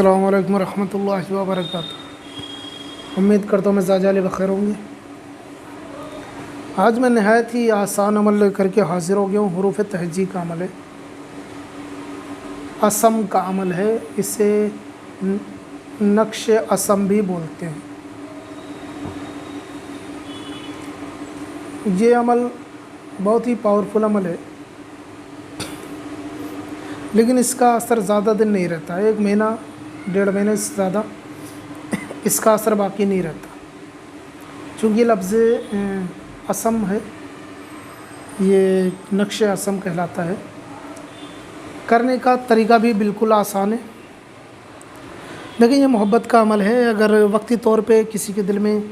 अस्सलामु अलैकुम रहमतुल्लाहि व बरकातुहू। उम्मीद करता हूँ मैं ज़ाजाले बखैर होंगे। आज मैं नहायत ही आसान अमल लेकर के हाज़िर हो गया हूँ। हुरूफ़ तहजी का अमल है, असम का अमल है। इसे नक्श असम भी बोलते हैं। ये अमल बहुत ही पावरफुल अमल है, लेकिन इसका असर ज़्यादा दिन नहीं रहता। 1 महीना 1.5 महीने से ज़्यादा इसका असर बाकी नहीं रहता। चूँकि लफ्ज़ असम है, ये नक्श असम कहलाता है। करने का तरीका भी बिल्कुल आसान है, लेकिन ये मोहब्बत का अमल है। अगर वक्ती तौर पे किसी के दिल में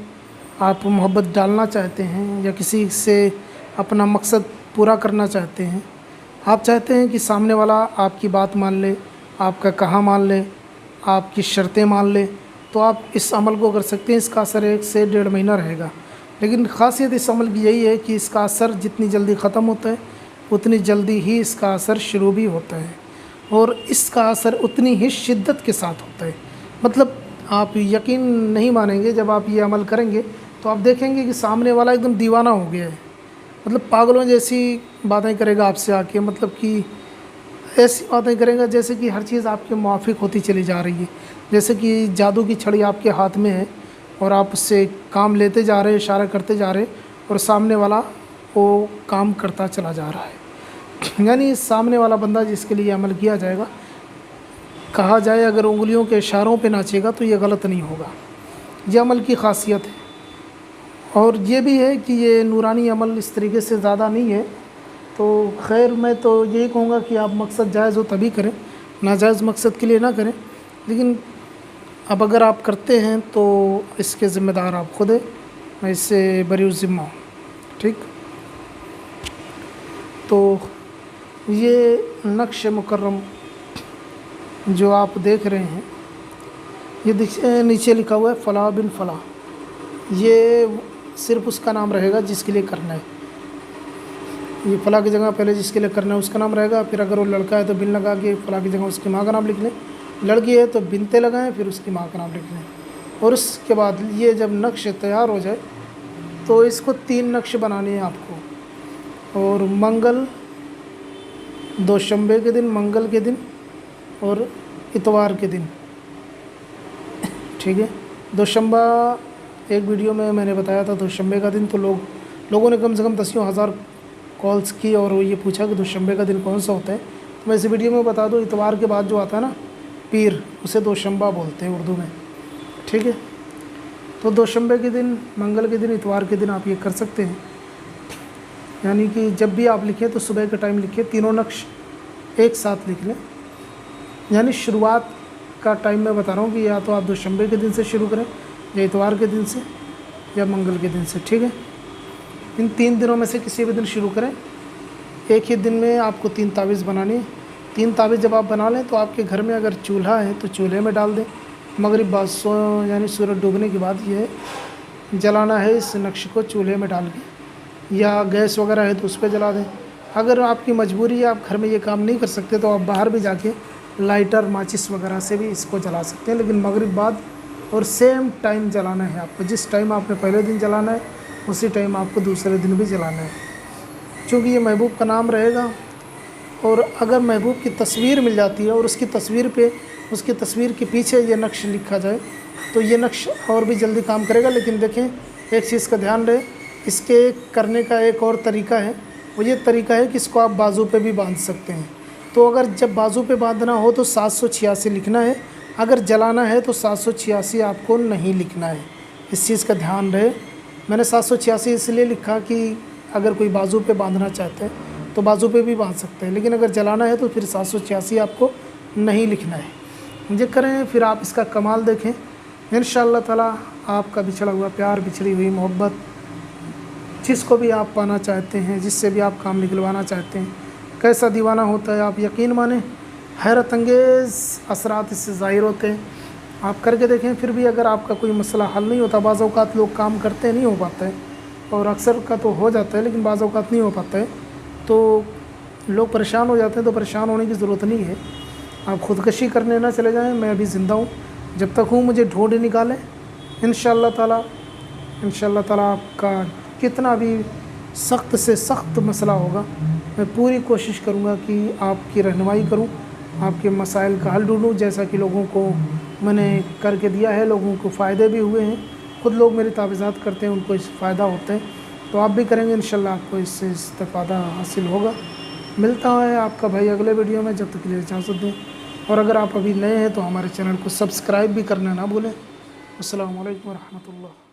आप मोहब्बत डालना चाहते हैं या किसी से अपना मकसद पूरा करना चाहते हैं, आप चाहते हैं कि सामने वाला आपकी बात मान ले, आपका कहा मान ले, आपकी शर्तें मान ले, तो आप इस अमल को कर सकते हैं। इसका असर 1 से 1.5 महीना रहेगा, लेकिन ख़ासियत इस अमल की यही है कि इसका असर जितनी जल्दी ख़त्म होता है उतनी जल्दी ही इसका असर शुरू भी होता है, और इसका असर उतनी ही शिद्दत के साथ होता है। मतलब आप यकीन नहीं मानेंगे, जब आप ये अमल करेंगे तो आप देखेंगे कि सामने वाला एकदम दीवाना हो गया है। मतलब पागलों जैसी बातें करेगा आपसे आके, मतलब कि ऐसी बातें करेगा जैसे कि हर चीज़ आपके मुआफ़िक होती चली जा रही है, जैसे कि जादू की छड़ी आपके हाथ में है और आप उससे काम लेते जा रहे, इशारा करते जा रहे, और सामने वाला वो काम करता चला जा रहा है। यानी सामने वाला बंदा जिसके लिए अमल किया जाएगा, कहा जाए अगर उंगलियों के इशारों पे नाचेगा तो ये गलत नहीं होगा। ये अमल की ख़ासियत है। और ये भी है कि ये नूरानी अमल इस तरीके से ज़्यादा नहीं है। तो खैर, मैं तो यही कहूँगा कि आप मकसद जायज़ हो तभी करें, नाजायज़ मकसद के लिए ना करें। लेकिन अब अगर आप करते हैं तो इसके ज़िम्मेदार आप खुद हैं, मैं इससे बरी ज़िम्मा हूँ। ठीक, तो ये नक्श मुकर्रम जो आप देख रहे हैं, ये नीचे लिखा हुआ है फ़लाह बिन फ़लाह। ये सिर्फ़ उसका नाम रहेगा जिसके लिए करना है। ये फ़लाह की जगह पहले जिसके लिए करना है उसका नाम रहेगा। फिर अगर वो लड़का है तो बिन लगा के फ़लाह की जगह उसकी माँ का नाम लिख लें, लड़की है तो बिनते लगाएं, फिर उसकी माँ का नाम लिख लें। और उसके बाद ये जब नक्श तैयार हो जाए तो इसको 3 नक्श बनाने हैं आपको। और मंगल, दोशंबे के दिन, मंगल के दिन और इतवार के दिन। ठीक है, दोशंबा एक वीडियो में मैंने बताया था दोशंबे का दिन, तो लोगों ने कम से कम 10,000 कॉल्स की और ये पूछा कि दोशंबे का दिन कौन सा होता है। तो मैं इस वीडियो में बता दूं, इतवार के बाद जो आता है ना पीर, उसे दोशंबा बोलते हैं उर्दू में। ठीक है, तो दोशंबे के दिन, मंगल के दिन, इतवार के दिन आप ये कर सकते हैं। यानी कि जब भी आप लिखें तो सुबह के टाइम लिखिए, तीनों नक्श एक साथ लिख लें। यानी शुरुआत का टाइम मैं बता रहा हूँ कि या तो आप दोशंबे के दिन से शुरू करें, या इतवार के दिन से, या मंगल के दिन से। ठीक है, इन 3 दिनों में से किसी भी दिन शुरू करें। एक ही दिन में आपको 3 तावीज़ बनानी है। 3 तावीज़ जब आप बना लें तो आपके घर में अगर चूल्हा है तो चूल्हे में डाल दें। मगरिब बाद यानी सूरज डूबने के बाद ये जलाना है इस नक्श को चूल्हे में डाल के, या गैस वगैरह है तो उस पर जला दें। अगर आपकी मजबूरी है, आप घर में ये काम नहीं कर सकते, तो आप बाहर भी जाके लाइटर, माचिस वगैरह से भी इसको जला सकते हैं। लेकिन मगरिब बाद और सेम टाइम जलाना है आपको। जिस टाइम आपने पहले दिन जलाना है उसी टाइम आपको दूसरे दिन भी जलाना है, क्योंकि ये महबूब का नाम रहेगा। और अगर महबूब की तस्वीर मिल जाती है और उसकी तस्वीर पे, उसकी तस्वीर के पीछे ये नक्श लिखा जाए तो ये नक्श और भी जल्दी काम करेगा। लेकिन देखें, एक चीज़ का ध्यान रहे, इसके करने का एक और तरीका है। वो ये तरीका है कि इसको आप बाजू पे भी बांध सकते हैं। तो अगर जब बाजू पे बांधना हो तो 786 लिखना है, अगर जलाना है तो 786 आपको नहीं लिखना है। इस चीज़ का ध्यान रहे। मैंने 786 इसलिए लिखा कि अगर कोई बाजू पे बांधना चाहते हैं तो बाजू पे भी बांध सकते हैं, लेकिन अगर जलाना है तो फिर 786 आपको नहीं लिखना है। ये करें, फिर आप इसका कमाल देखें। इंशाअल्लाह ताला आपका बिछड़ा हुआ प्यार, बिछड़ी हुई मोहब्बत, जिसको भी आप पाना चाहते हैं, जिससे भी आप काम निकलवाना चाहते हैं, कैसा दीवाना होता है आप यकीन माने, हैरत अंगेज़ असरात इससे ज़ाहिर होते हैं। आप करके देखें। फिर भी अगर आपका कोई मसला हल नहीं होता, बाज़ औक़ात लोग काम करते नहीं हो पाता है, और अक्सर का तो हो जाता है लेकिन बाज़ औक़ात नहीं हो पाता है, तो लोग परेशान हो जाते हैं। तो परेशान होने की ज़रूरत नहीं है। آپ خودکشی کرنے نہ چلے جائیں، میں ابھی زندہ ہوں، جب تک ہوں مجھے ڈھونڈ نکالیں انشاءاللہ تعالیٰ آپ کا کتنا بھی سخت سے سخت مسئلہ ہوگا، میں پوری کوشش کروں گا کہ آپ کی رہنمائی کروں، آپ کے مسائل کا حل ڈھونڈوں، جیسا کہ لوگوں کو میں نے کر کے دیا ہے، لوگوں کو فائدے بھی ہوئے ہیں، خود لوگ میری تعویذات کرتے ہیں، ان کو اس سے فائدہ ہوتے ہیں، تو آپ بھی کریں گے انشاءاللہ آپ کو اس سے استفادہ حاصل ہوگا۔ ملتا ہے آپ کا بھائی اگلے ویڈیو میں، جب تک کے لیے اجازت دیں، اور اگر آپ ابھی نئے ہیں تو ہمارے چینل کو سبسکرائب بھی کرنا نہ بھولیں۔ السلام علیکم ورحمۃ اللہ۔